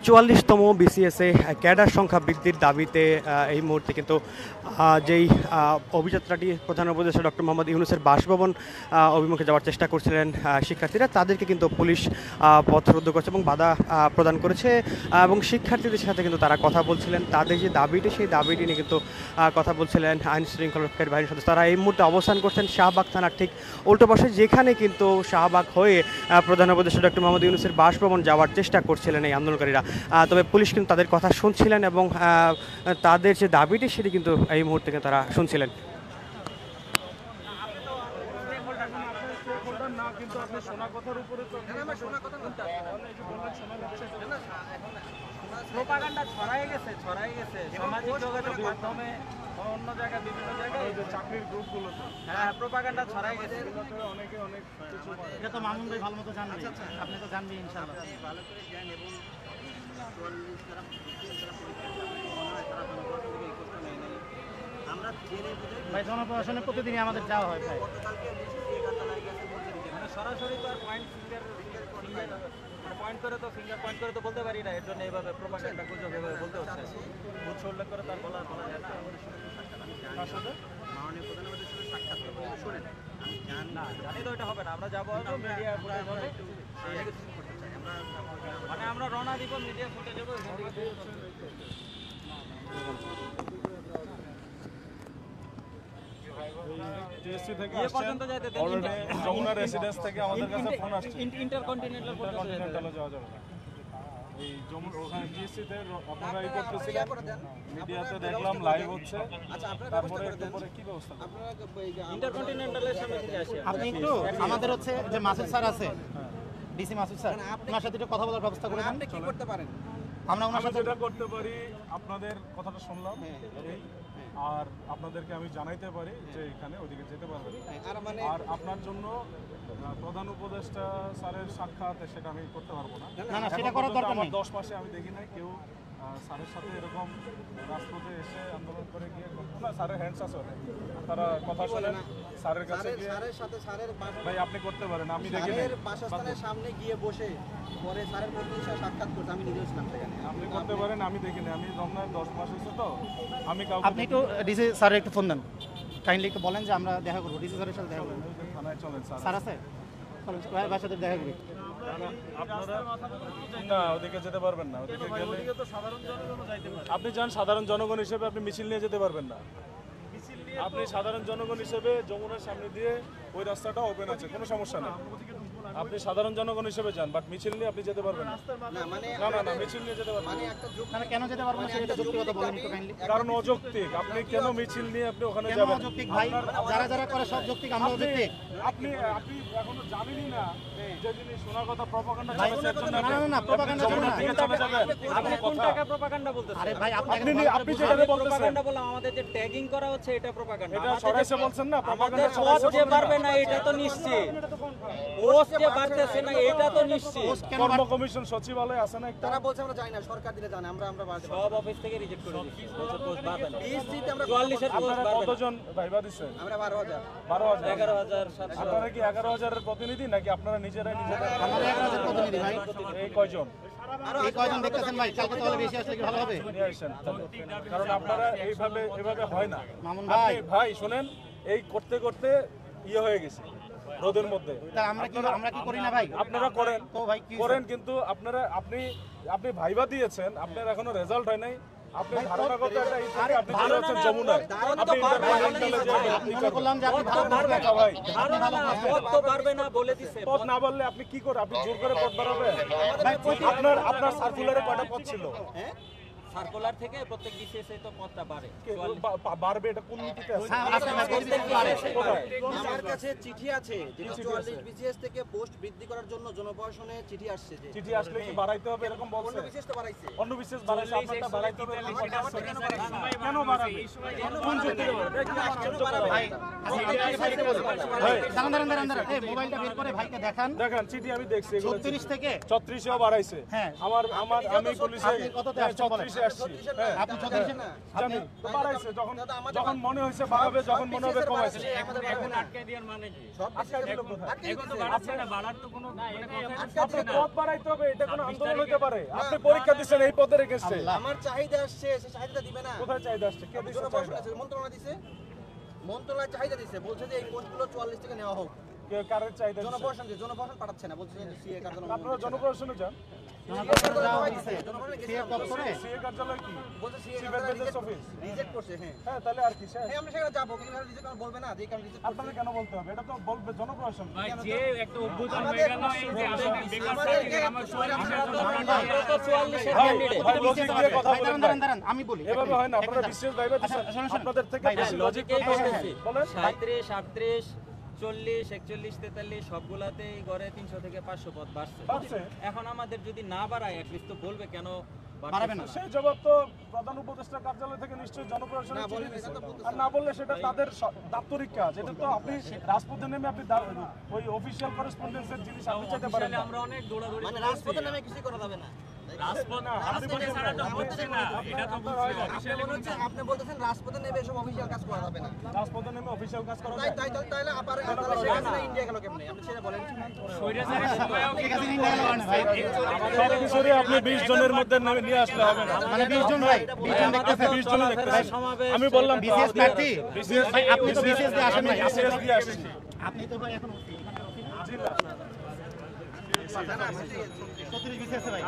44তম বিসিএসে cadre সংখ্যা বৃদ্ধির দাবিতে এই মুহূর্তে কিন্তু যেই অভিযাত্রাটি প্রধান উপদেষ্টা ডক্টর মোহাম্মদ ইউনূসের বাসভবন অভিমুখে যাওয়ার চেষ্টা করছিলেন শিক্ষার্থীরা, তাদেরকে কিন্তু পুলিশ পথরোধ করেছে এবং বাধা প্রদান করেছে এবং শিক্ষার্থীদের সাথে কিন্তু তারা কথা বলছিলেন। তাদের যে দাবিটি, সেই দাবিটি নিয়ে কিন্তু কথা বলছিলেন আইন শৃঙ্খলা রক্ষাকারী বাহিনীর সদস্য। তারা এই মুহূর্তে অবস্থান করছেন শাহবাগ থানার ঠিক উল্টো পাশে, যেখানে কিন্তু শাহবাগ হয়ে প্রধান উপদেষ্টা ডক্টর মোহাম্মদ ইউনূসের বাসভবন যাওয়ার চেষ্টা করছিলেন এই আন্দোলনকারীরা। তবে পুলিশ কিন্তু তাদের কথা শুনছিলেন এবং তাদের যে দাবিটি সেটি কিন্তু এই মুহূর্তে তারা শুনছিলেন। প্রোপাগান্ডা ছড়াই গেছে সামাজিক যোগাযোগ মাধ্যমে, অন্য জায়গায়, বিভিন্ন জায়গায় চাকরির গ্রুপগুলোতে প্রোপাগান্ডা ছড়াই গেছে। অনেকে অনেক কিছু, এটা তো মামুন ভাই ভালো মতো জানবেন, আপনি তো জানবেন ইনশাআল্লাহ। ভালো করে জ্ঞান এবং আমরা ভাই জনপ্রশাসনে প্রতিদিনই আমাদের যাওয়া হয় ভাই, মানে সরাসরি তো আর পয়েন্ট করে তো ফিঙ্গার পয়েন্ট করে তো বলতে পারি না। এর জন্য এইভাবে প্রোপাগান্ডা গুজব এভাবে বলতে হচ্ছে, উৎস উল্লেখ করে তার বলা যায় না। মাননীয় প্রধানমন্ত্রীর সাথে সাক্ষাৎ শোনেন, আমি জানি তো এটা হবে না। আমরা যাবো মিডিয়া ফুটেজ হবে, মানে আমরা রওনা দিব, মিডিয়া ফুটেজ হবে। টিএসসি থেকে আসছেন অলরেডি যমুনা রেসিডেন্স থেকে আমাদের কাছে ফোন আসছে, ইন্টারকন্টিনেন্টাল যাওয়া যাবে না। এই যমুনা ওখানে টিএসসিতে আপনারা এই করতেছিলেন, মিডিয়াতে দেখলাম লাইভ হচ্ছে। তারপরে একটু পরে কি ব্যবস্থা ইন্টারকন্টিনেন্টালের সামনে থেকে আসি। আপনি একটু আমাদের হচ্ছে যে মাসুদ স্যার আছে, ডিসি মাসুদ স্যার, আপনার সাথে একটু কথা বলার ব্যবস্থা করে দেন। আপনি কি করতে পারেন? আমরা ওনার সাথে যেটা করতে পারি, আপনাদের কথাটা শুনলাম আর আপনাদেরকে আমি জানাইতে পারি যে এখানে ওদিকে যেতে পারবেন। আর আপনার জন্য প্রধান উপদেষ্টা স্যারের সাক্ষাৎ সেটা আমি করতে পারবো না, সেটা করার দরকার নেই। 10 মাসে আমি দেখি নাই কেউ স্যারের সাথে এরকম রাজপথে এসে আন্দোলন করে গিয়ে না। স্যারের হ্যান্ডস আছে, তারা কথা শোনেন স্যারের কাছে গিয়ে। ভাই আপনি করতে পারেন, আমি দেখি নাই। বাসস্থানের সামনে গিয়ে বসে পরে স্যারের প্রতিনিধির সাথে সাক্ষাৎ করতে আমি নিজেও ছিলাম সেখানে। আপনি করতে পারেন, আমি দেখি নাই। আমি রমনায় 10 মাস হয়েছে তো আমি কাউকে। আপনি একটু ডিসি স্যারের একটু ফোন দেন, কাইন্ডলি একটু বলেন যে আমরা দেখা করবো, ডিসি স্যারের সাথে দেখা করবো। থানায় চলেন, স্যার আছে, ভাইয়ের সাথে দেখা করি। আপনারা না ওদিকে যেতে পারবেন না, ওদিকে গেলে আপনি যান সাধারণ জনগণ হিসেবে, আপনি মিছিল নিয়ে যেতে পারবেন না। আপনি সাধারণ জনগণ হিসেবে যমুনার সামনে দিয়ে ওই রাস্তাটা ওপেন আছে, কোনো সমস্যা নেই। আপনি সাধারণ জনগণ হিসেবে যান, বাট মিছিল নিয়ে আপনি যেতে পারবেন না। না মিছিল নিয়ে যেতে পারবেন না। মানে কেন যেতে পারবো না সেটা যুক্তিগত বলেন একটু কাইন্ডলি। কারণ অযৌক্তিক। আপনি কেন মিছিল নিয়ে আপনি ওখানে যাবেন? অযৌক্তিক ভাই, যারা যারা করে সব যৌক্তিক, আমরা অযৌক্তিক। আপনি এখনো জানেনই না যে জিনিস শোনার কথা প্রপাগান্ডা ভাই, চলছে। না প্রপাগান্ডা চলে না। থেকে চলে যাবেন। আপনি কোন টাকা প্রপাগান্ডা বলতেছেন? আরে ভাই আপনি যেটা বলতেছেন প্রপাগান্ডা বললাম, আমাদের যে ট্যাগিং করা হচ্ছে এটা প্রপাগান্ডা। এটা সরাইছে বলছেন না, আমাদের পথ যে পারবে না এটা তো নিশ্চিত, পোস্ট যে বাড়তেছে না এটা তো নিশ্চিত। কর্ম কমিশন সচিবালয় আছে না একটা, তারা বলছে আমরা জানি না, সরকার দিলে জানে, আমরা সব অফিস থেকে রিজেক্ট করে দিচ্ছি। বলছে পোস্ট বাড়বে না। 20 আমরা 44 এর পোস্ট আপনারা বাড়বে। কতজন ভাইবা দিচ্ছেন? আমরা 12000 11700। আপনারা কি 11000 এর প্রতিনিধি নাকি আপনারা নিজেরাই নিজেরা? আমাদের 11 প্রতিনিধি ভাই। এই কয়জন? এই কয়জন দেখতেছেন ভাই, কালকে তাহলে বেশি আসলে কি ভালো হবে? কারণ আপনারা এইভাবে হয় না। মামুন ভাই, ভাই শুনেন, এই করতে করতে ইয়ে হয়ে গেছে রোদের মধ্যে। তা আমরা কি করি না ভাই? আপনারা করেন তো ভাই কি করেন, কিন্তু আপনি ভাইবা দিয়েছেন, আপনার এখনো রেজাল্ট হয় নাই। আপনি ধারণা করতে একটা ই থাকে, আপনি চলে যাচ্ছেন যমুনায়। আপনি মনে করলাম যে আপনি ভালো পারবেন না ভাই, পথ তো পারবে না বলে দিছে। পথ না বললে আপনি কি করে? আপনি জোর করে পথ বাড়াবেন? আপনার সার্কুলারে কয়টা পথ ছিল? সার্কুলার থেকে প্রত্যেক বিসিএস তো পথটা বাড়ে, বাড়বে। এটা কোন নীতিতে আছে? আমার কাছে চিঠি আছে যে 44 বিসিএস থেকে পোস্ট বৃদ্ধি করার জন্য জনপ্রশাসনে চিঠি আসছে। যে চিঠি আসলে কি বাড়াইতে হবে এরকম বলছে? অন্য বিসিএস তো বাড়াইছে, অন্য বিসিএস বাড়াইছে, আপনারটা বাড়াইতে হবে এরকম বলছে। কেন বাড়াবে? কোন যুক্তিতে বাড়াবে? ভাই দাঁড়ান, এই মোবাইলটা বের করে ভাইকে দেখান। দেখেন চিঠি আমি দেখছি, এগুলো 36 থেকে 36 এও বাড়াইছে। হ্যাঁ, আমি পুলিশে আপনি কততে আসছেন বলেন? 36 আসছি। হ্যাঁ আপনি 36 না জানি তো বাড়াইছে যখন মনে হয়েছে বাড়াবে, যখন মনে হবে কমাইছে। এখন আটকে দেওয়ার মানে কি? আটকাই দিল কোথায়? এখন তো বাড়াচ্ছে না, বাড়ার তো কোনো আপনার পদ বাড়াইতে হবে, এটা কোনো আন্দোলন হতে পারে? আপনি পরীক্ষা দিচ্ছেন এই পদের এগেস্টে, আমার চাহিদা আসছে, সে চাহিদা দিবে না। কোথায় চাহিদা আসছে? কে দিচ্ছে জনবসন চাহিদা? আছে, মন্ত্রণালয় দিছে, মন্ত্রণালয় চাহিদা দিছে, বলছে যে এই পোস্টগুলো 44 থেকে নেওয়া হোক। কারের চাহিদা দিচ্ছে? জনবসন পাঠাচ্ছে না, বলছে যে সিএ কার্যালয়। আপনারা জনপ্রশাসনে যান। জনবসন সিএ কার্যালয় কি? বলছে সিএ চিফ কার্যালয় অ্যাডভাইজার্স অফিস। রিজেক্ট করছে। হ্যাঁ হ্যাঁ তাহলে আর কি শেষ? হ্যাঁ আমরা সেখানে যাবো, কিন্তু রিজেক্ট বলবে না, যে কারণে রিজেক্ট আপনাদের কেন বলতে হবে? এটা তো বলবে জনপ্রশাসন। ভাই যে একটা অভ্যুত্থান হয়ে গেল, এই যে আমাদের বেকার চাকরি, আমার ভাই লজিক দিয়ে কথা বলেন ভাই। দাঁড়ান আমি বলি এভাবে হয় না, আপনারা বিশেষ ভাইবা দিচ্ছেন, আপনাদের থেকে বেশি লজিক কথা বলছি। বলেন 37, 38, 40, 41, 43 সবগুলাতেই গড়ে 300 থেকে 500 পদ বাড়ছে। বাড়ছে। এখন আমাদের যদি না বাড়ায় অ্যাটলিস্ট তো বলবে কেন বাড়াবে না। সেই জবাব তো প্রধান উপদেষ্টা কার্যালয় থেকে নিশ্চয়ই জনপ্রশাসনে চিঠি দিচ্ছে। আর না বললে সেটা তাদের দাপ্তরিক কাজ। এটা তো আপনি রাজপথে নেমে আপনি ওই অফিসিয়াল করেসপন্ডেন্সের জিনিস আপনি চাইতে পারেন না। আমরা অনেক দৌড়াদৌড়ি মানে রাজপথে নামে কিছুই করা যাবে না। আপনি বলছেন না, আপনি বলতেছেন রাজপথে নেমে এসব অফিসিয়াল কাজ করা যাবে না। রাজপথে নেমে অফিসিয়াল কাজ করা তাই যায়? তাই তাই তাহলে আবার শেখ হাসিনা ইন্ডিয়া গেল কেমনে? আপনি সেটা বলেন। ঠিক আছে নিয়ে গেল না ভাই সব কিছুরই আপনি 20 জনের মধ্যে নিয়ে আসলে হবে না। মানে 20 জন ভাই 20 জন দেখতেছেন 20 জনের দেখতেছেন। আমি বললাম তো, বিসিএস প্রার্থী ভাই আপনি তো বিসিএস দিয়ে আসেন আমি ভাই BCS দিয়ে আসছি। আপনি তো ভাই এখন জি না। 36 বিসিএস ভাই